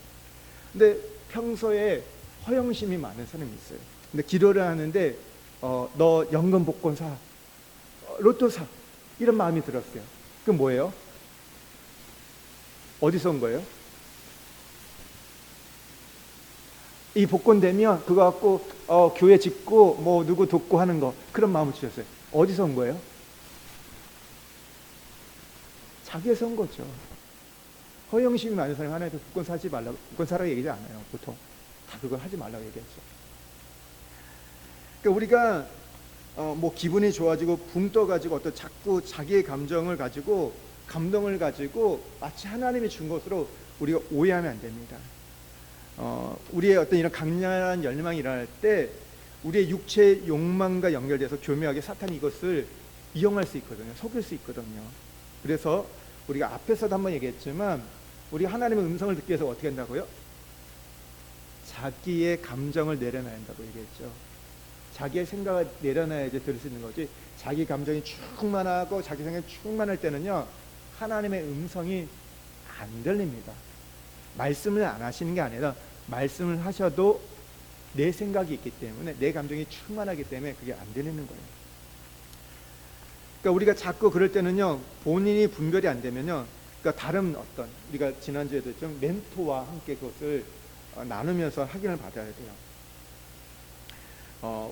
근데 평소에 허영심이 많은 사람이 있어요. 근데 기도를 하는데 너 연금 복권 사, 로또 사, 이런 마음이 들었어요. 그건 뭐예요? 어디서 온 거예요? 이 복권 되면 그거 갖고 교회 짓고 뭐 누구 돕고 하는 거, 그런 마음을 주셨어요. 어디서 온 거예요? 자기에서 온 거죠. 허영심이 많은 사람이 하나님께 복권 사지 말라고, 복권 사라고 얘기하지 않아요. 보통 다 그걸 하지 말라고 얘기했죠. 그러니까 우리가 뭐 기분이 좋아지고 붕 떠가지고 어떤 자꾸 자기의 감정을 가지고 감동을 가지고 마치 하나님이 준 것으로 우리가 오해하면 안 됩니다. 우리의 어떤 이런 강렬한 열망이 일어날 때 우리의 육체의 욕망과 연결돼서 교묘하게 사탄이 이것을 이용할 수 있거든요. 속일 수 있거든요. 그래서 우리가 앞에서도 한번 얘기했지만 우리가 하나님의 음성을 듣기 위해서 어떻게 한다고요? 자기의 감정을 내려놔야 한다고 얘기했죠. 자기의 생각을 내려놔야지 들을 수 있는 거지. 자기 감정이 충만하고 자기 생각이 충만할 때는요, 하나님의 음성이 안 들립니다. 말씀을 안 하시는 게 아니라 말씀을 하셔도 내 생각이 있기 때문에, 내 감정이 충만하기 때문에 그게 안 들리는 거예요. 그러니까 우리가 자꾸 그럴 때는요, 본인이 분별이 안 되면요, 그러니까 다른 어떤, 우리가 지난주에도 했죠, 멘토와 함께 그것을 나누면서 확인을 받아야 돼요.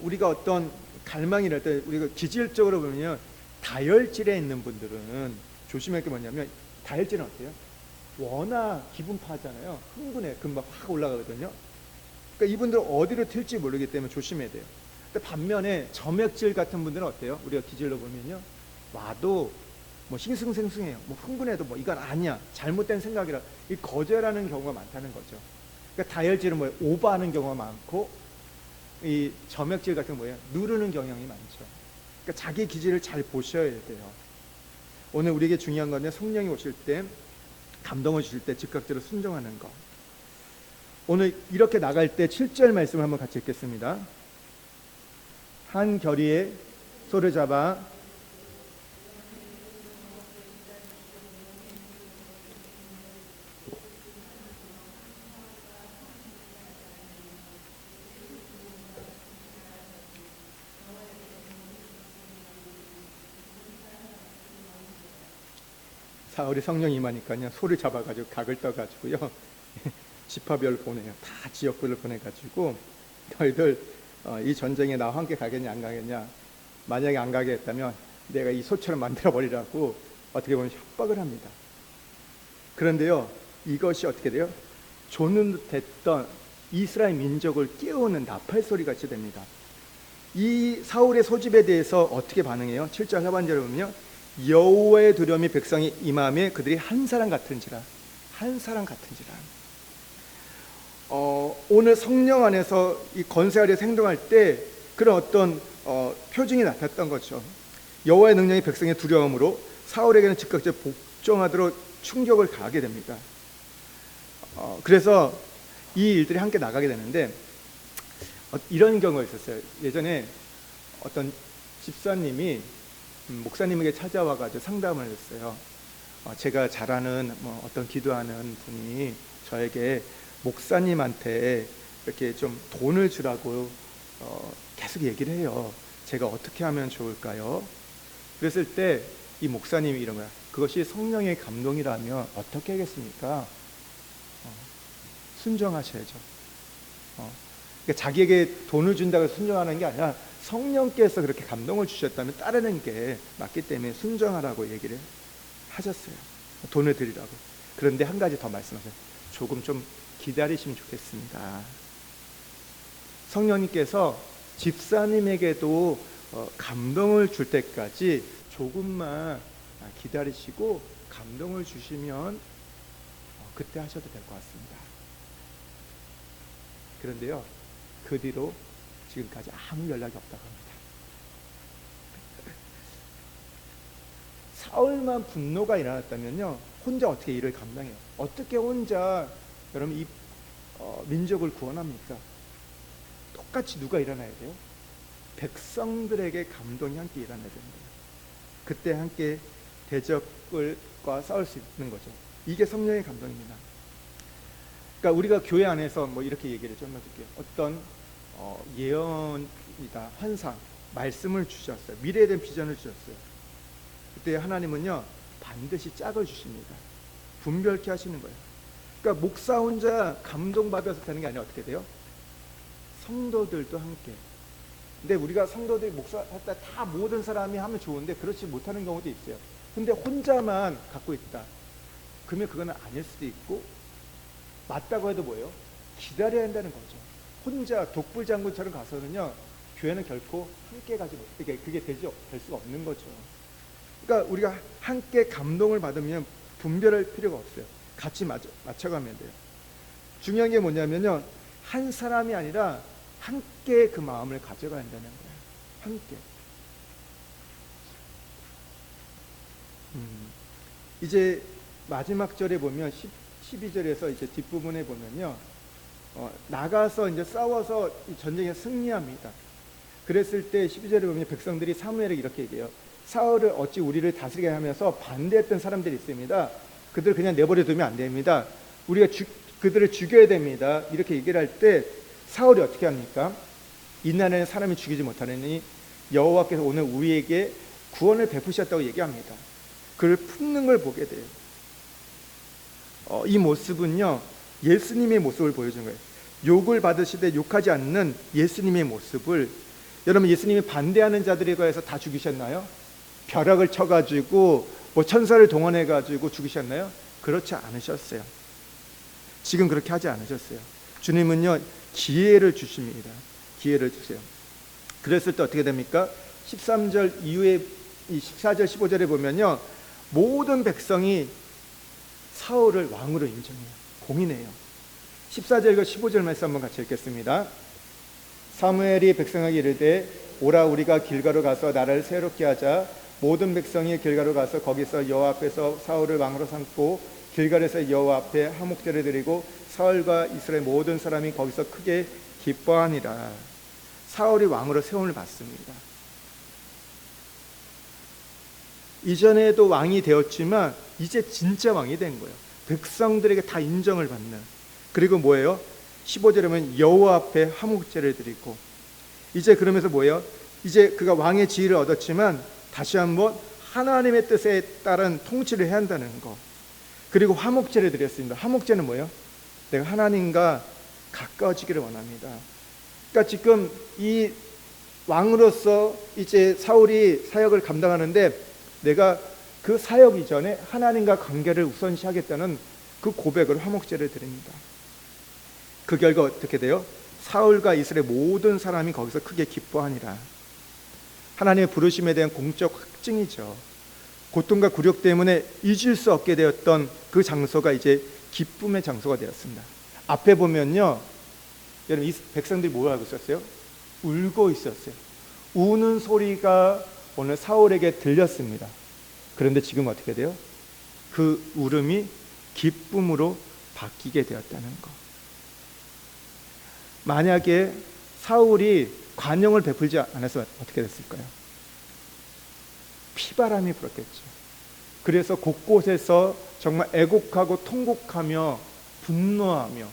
우리가 어떤 갈망이 날 때, 우리가 기질적으로 보면요, 다혈질에 있는 분들은 조심할 게 뭐냐면, 다혈질은 어때요? 워낙 기분파잖아요. 흥분해, 금방 확 올라가거든요. 그러니까 이분들 어디로 튈지 모르기 때문에 조심해야 돼요. 근데 반면에 점액질 같은 분들은 어때요? 우리가 기질로 보면요, 와도 뭐 싱숭생숭해요. 뭐 흥분해도 뭐 이건 아니야, 잘못된 생각이라, 이 거절하는 경우가 많다는 거죠. 그러니까 다혈질은 뭐예요? 오버하는 경우가 많고, 이 점액질 같은 건 뭐예요? 누르는 경향이 많죠. 그러니까 자기 기질을 잘 보셔야 돼요. 오늘 우리에게 중요한 건데, 성령이 오실 때, 감동을 주실 때 즉각적으로 순종하는 것. 오늘 이렇게 나갈 때 7절 말씀을 한번 같이 읽겠습니다. 한 결의에 소를 잡아 사울이 성령이 임하니까요, 소를 잡아가지고 각을 떠가지고요 지파별을 보내요. 다 지역별을 보내가지고 너희들 이 전쟁에 나와 함께 가겠냐 안 가겠냐, 만약에 안 가게 했다면 내가 이 소처럼 만들어 버리라고 어떻게 보면 협박을 합니다. 그런데요, 이것이 어떻게 돼요? 조는됐던 이스라엘 민족을 깨우는 나팔 소리 같이 됩니다. 이 사울의 소집에 대해서 어떻게 반응해요? 7절 하반절에 보면요, 여호와의 두려움이 백성이 임함에 그들이 한 사람 같은지라. 한 사람 같은지라. 오늘 성령 안에서 이 권세 아래에서 행동할 때 그런 어떤 표징이 나타났던 거죠. 여호와의 능력이 백성의 두려움으로 사울에게는 즉각적으로 복종하도록 충격을 가하게 됩니다. 그래서 이 일들이 함께 나가게 되는데, 이런 경우가 있었어요. 예전에 어떤 집사님이 목사님에게 찾아와가지고 상담을 했어요. 제가 잘 아는 어떤 기도하는 분이 저에게 목사님한테 이렇게 좀 돈을 주라고 계속 얘기를 해요. 제가 어떻게 하면 좋을까요? 그랬을 때 이 목사님이 이런 거야. 그것이 성령의 감동이라면 어떻게 하겠습니까? 순종하셔야죠. 그러니까 자기에게 돈을 준다고 해서 순종하는 게 아니라 성령께서 그렇게 감동을 주셨다면 따르는 게 맞기 때문에 순종하라고 얘기를 하셨어요. 돈을 드리라고. 그런데 한 가지 더 말씀하세요. 조금 좀 기다리시면 좋겠습니다. 성령님께서 집사님에게도 감동을 줄 때까지 조금만 기다리시고 감동을 주시면 그때 하셔도 될 것 같습니다. 그런데요, 그 뒤로 지금까지 아무 연락이 없다고 합니다. 사울만 분노가 일어났다면요, 혼자 어떻게 일을 감당해요? 어떻게 혼자 여러분 이 민족을 구원합니까? 똑같이 누가 일어나야 돼요? 백성들에게 감동이 함께 일어나야 됩니다. 그때 함께 대적과 싸울 수 있는 거죠. 이게 성령의 감동입니다. 그러니까 우리가 교회 안에서 뭐 이렇게 얘기를 좀 해줄게요. 어떤 예언이다, 환상, 말씀을 주셨어요. 미래에 대한 비전을 주셨어요. 그때 하나님은요, 반드시 짝을 주십니다. 분별케 하시는 거예요. 그러니까 목사 혼자 감동받아서 되는 게 아니라 어떻게 돼요? 성도들도 함께. 근데 우리가 성도들이 목사 할 때 다 모든 사람이 하면 좋은데 그렇지 못하는 경우도 있어요. 근데 혼자만 갖고 있다. 그러면 그거는 아닐 수도 있고, 맞다고 해도 뭐예요? 기다려야 한다는 거죠. 혼자 독불장군처럼 가서는요, 교회는 결코 함께 가지 못해. 그게 될 수가 없는 거죠. 그러니까 우리가 함께 감동을 받으면 분별할 필요가 없어요. 같이 맞춰가면 돼요. 중요한 게 뭐냐면요, 한 사람이 아니라 함께 그 마음을 가져가야 한다는 거예요. 함께. 이제 마지막 절에 보면 12절에서 이제 뒷부분에 보면요, 나가서 이제 싸워서 이 전쟁에 승리합니다. 그랬을 때 12절에 보면 백성들이 사무엘에게 이렇게 얘기해요. 사울을 어찌 우리를 다스리게 하면서 반대했던 사람들이 있습니다. 그들을 그냥 내버려 두면 안 됩니다. 우리가 그들을 죽여야 됩니다. 이렇게 얘기를 할 때 사울이 어떻게 합니까? 이날에는 사람이 죽이지 못하느니 여호와께서 오늘 우리에게 구원을 베푸셨다고 얘기합니다. 그를 품는 걸 보게 돼요. 이 모습은요, 예수님의 모습을 보여준 거예요. 욕을 받으시되 욕하지 않는 예수님의 모습을, 여러분, 예수님이 반대하는 자들에 관해서 다 죽이셨나요? 벼락을 쳐가지고 뭐 천사를 동원해가지고 죽이셨나요? 그렇지 않으셨어요. 지금 그렇게 하지 않으셨어요. 주님은요, 기회를 주십니다. 기회를 주세요. 그랬을 때 어떻게 됩니까? 13절 이후에 이 14절 15절에 보면요, 모든 백성이 사울을 왕으로 인정해요. 공인해요. 14절과 15절 말씀 한번 같이 읽겠습니다. 사무엘이 백성에게 이르되 오라 우리가 길가로 가서 나라를 새롭게 하자. 모든 백성이 길가로 가서 거기서 여호와 앞에서 사울을 왕으로 삼고 길갈에서 여호와 앞에 화목제를 드리고 사울과 이스라엘 모든 사람이 거기서 크게 기뻐하니라. 사울이 왕으로 세움을 받습니다. 이전에도 왕이 되었지만 이제 진짜 왕이 된 거예요. 백성들에게 다 인정을 받는. 그리고 뭐예요? 15절에 보면 여호와 앞에 화목제를 드리고, 이제 그러면서 뭐예요? 이제 그가 왕의 지위를 얻었지만 다시 한번 하나님의 뜻에 따른 통치를 해야 한다는 거. 그리고 화목제를 드렸습니다. 화목제는 뭐예요? 내가 하나님과 가까워지기를 원합니다. 그러니까 지금 이 왕으로서 이제 사울이 사역을 감당하는데 내가 그 사역 이전에 하나님과 관계를 우선시하겠다는 그 고백을 화목제를 드립니다. 그 결과 어떻게 돼요? 사울과 이스라엘 모든 사람이 거기서 크게 기뻐하니라. 하나님의 부르심에 대한 공적 확증이죠. 고통과 굴욕 때문에 잊을 수 없게 되었던 그 장소가 이제 기쁨의 장소가 되었습니다. 앞에 보면요, 여러분, 이 백성들이 뭐 하고 있었어요? 울고 있었어요. 우는 소리가 오늘 사울에게 들렸습니다. 그런데 지금 어떻게 돼요? 그 울음이 기쁨으로 바뀌게 되었다는 것. 만약에 사울이 관용을 베풀지 않았으면 어떻게 됐을까요? 피바람이 불었겠죠. 그래서 곳곳에서 정말 애곡하고 통곡하며 분노하며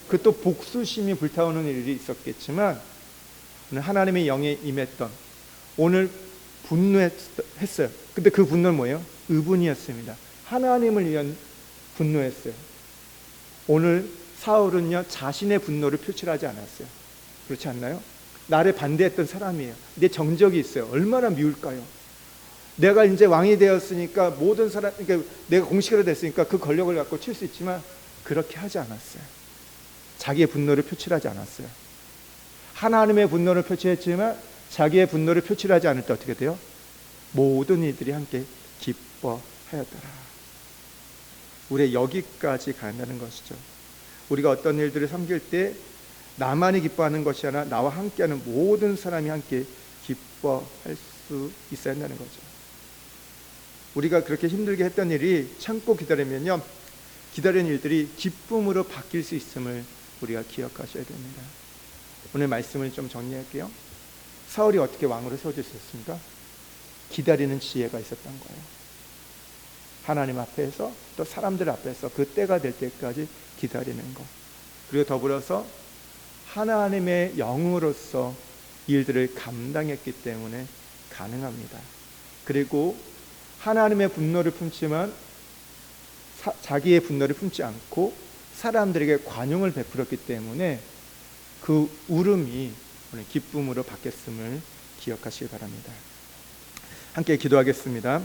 그 또 복수심이 불타오르는 일이 있었겠지만, 오늘 하나님의 영에 임했던, 오늘 분노했어요. 근데 그 분노는 뭐예요? 의분이었습니다. 하나님을 위한 분노했어요. 오늘 사울은요, 자신의 분노를 표출하지 않았어요. 그렇지 않나요? 나를 반대했던 사람이에요. 내 정적이 있어요. 얼마나 미울까요? 내가 이제 왕이 되었으니까 모든 사람, 그러니까 내가 공식으로 됐으니까 그 권력을 갖고 칠 수 있지만 그렇게 하지 않았어요. 자기의 분노를 표출하지 않았어요. 하나님의 분노를 표출했지만 자기의 분노를 표출하지 않을 때 어떻게 돼요? 모든 이들이 함께 기뻐하였더라. 우리 여기까지 간다는 것이죠. 우리가 어떤 일들을 섬길 때 나만이 기뻐하는 것이 아니라 나와 함께하는 모든 사람이 함께 기뻐할 수 있어야 한다는 거죠. 우리가 그렇게 힘들게 했던 일이 참고 기다리면요, 기다리는 일들이 기쁨으로 바뀔 수 있음을 우리가 기억하셔야 됩니다. 오늘 말씀을 좀 정리할게요. 사울이 어떻게 왕으로 세워질 수 있었습니까? 기다리는 지혜가 있었던 거예요. 하나님 앞에서 또 사람들 앞에서 그 때가 될 때까지 기다리는 것. 그리고 더불어서 하나님의 영으로서 일들을 감당했기 때문에 가능합니다. 그리고 하나님의 분노를 품지만 자기의 분노를 품지 않고 사람들에게 관용을 베풀었기 때문에 그 울음이 오늘 기쁨으로 바뀌었음을 기억하시기 바랍니다. 함께 기도하겠습니다.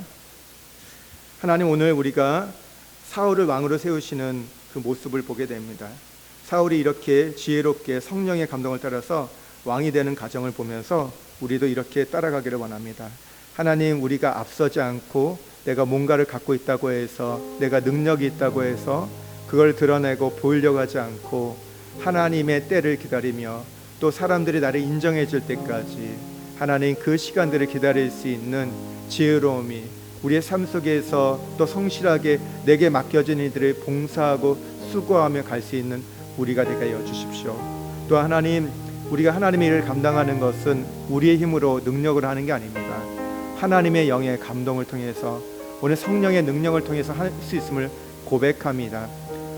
하나님, 오늘 우리가 사울을 왕으로 세우시는 그 모습을 보게 됩니다. 사울이 이렇게 지혜롭게 성령의 감동을 따라서 왕이 되는 과정을 보면서 우리도 이렇게 따라가기를 원합니다. 하나님, 우리가 앞서지 않고 내가 뭔가를 갖고 있다고 해서, 내가 능력이 있다고 해서 그걸 드러내고 보이려고 하지 않고 하나님의 때를 기다리며 또 사람들이 나를 인정해 줄 때까지 하나님 그 시간들을 기다릴 수 있는 지혜로움이 우리의 삶 속에서 또 성실하게 내게 맡겨진 일들을 봉사하고 수고하며 갈 수 있는 우리가 되게 하여 주십시오. 또 하나님, 우리가 하나님의 일을 감당하는 것은 우리의 힘으로 능력을 하는 게 아닙니다. 하나님의 영의 감동을 통해서, 오늘 성령의 능력을 통해서 할 수 있음을 고백합니다.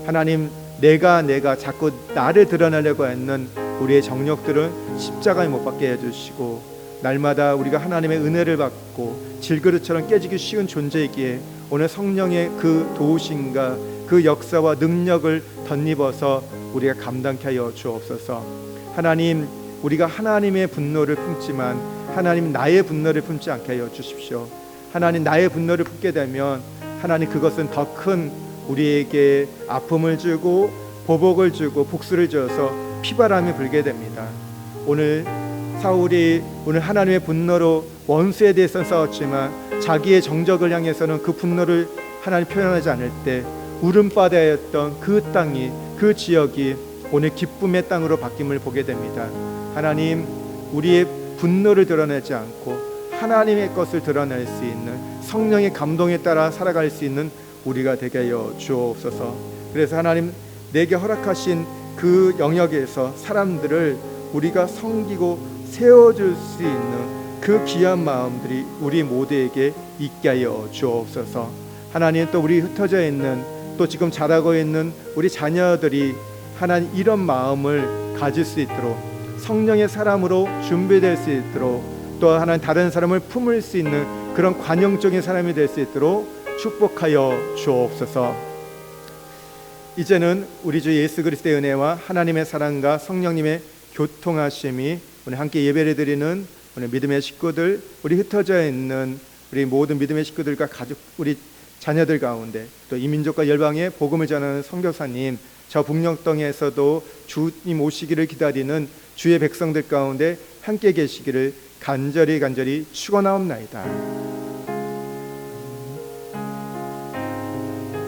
하나님, 내가 자꾸 나를 드러내려고 하는 우리의 정력들을 십자가에 못 박게 해주시고, 날마다 우리가 하나님의 은혜를 받고 질그릇처럼 깨지기 쉬운 존재이기에 오늘 성령의 그 도우심과 그 역사와 능력을 덧입어서 우리가 감당케 하여 주옵소서. 하나님, 우리가 하나님의 분노를 품지만 하나님 나의 분노를 품지 않게 하여 주십시오. 하나님, 나의 분노를 품게 되면 하나님, 그것은 더 큰 우리에게 아픔을 주고 보복을 주고 복수를 줘서 피바람이 불게 됩니다. 오늘 사울이 오늘 하나님의 분노로 원수에 대해서 싸웠지만 자기의 정적을 향해서는 그 분노를 하나님 표현하지 않을 때 울음바다였던 그 땅이, 그 지역이 오늘 기쁨의 땅으로 바뀜을 보게 됩니다. 하나님, 우리의 분노를 드러내지 않고 하나님의 것을 드러낼 수 있는 성령의 감동에 따라 살아갈 수 있는 우리가 되게 하여 주옵소서. 그래서 하나님, 내게 허락하신 그 영역에서 사람들을 우리가 섬기고 세워줄 수 있는 그 귀한 마음들이 우리 모두에게 있게 하여 주옵소서. 하나님, 또 우리 흩어져 있는, 또 지금 자라고 있는 우리 자녀들이 하나님 이런 마음을 가질 수 있도록, 성령의 사람으로 준비될 수 있도록, 또 하나님 다른 사람을 품을 수 있는 그런 관용적인 사람이 될 수 있도록 축복하여 주옵소서. 이제는 우리 주 예수 그리스도의 은혜와 하나님의 사랑과 성령님의 교통하심이 오늘 함께 예배를 드리는 오늘 믿음의 식구들, 우리 흩어져 있는 우리 모든 믿음의 식구들과 가족, 우리 자녀들 가운데, 또 이민족과 열방에 복음을 전하는 선교사님, 저 북녘땅에서도 주님 오시기를 기다리는 주의 백성들 가운데 함께 계시기를 간절히 축원하옵나이다.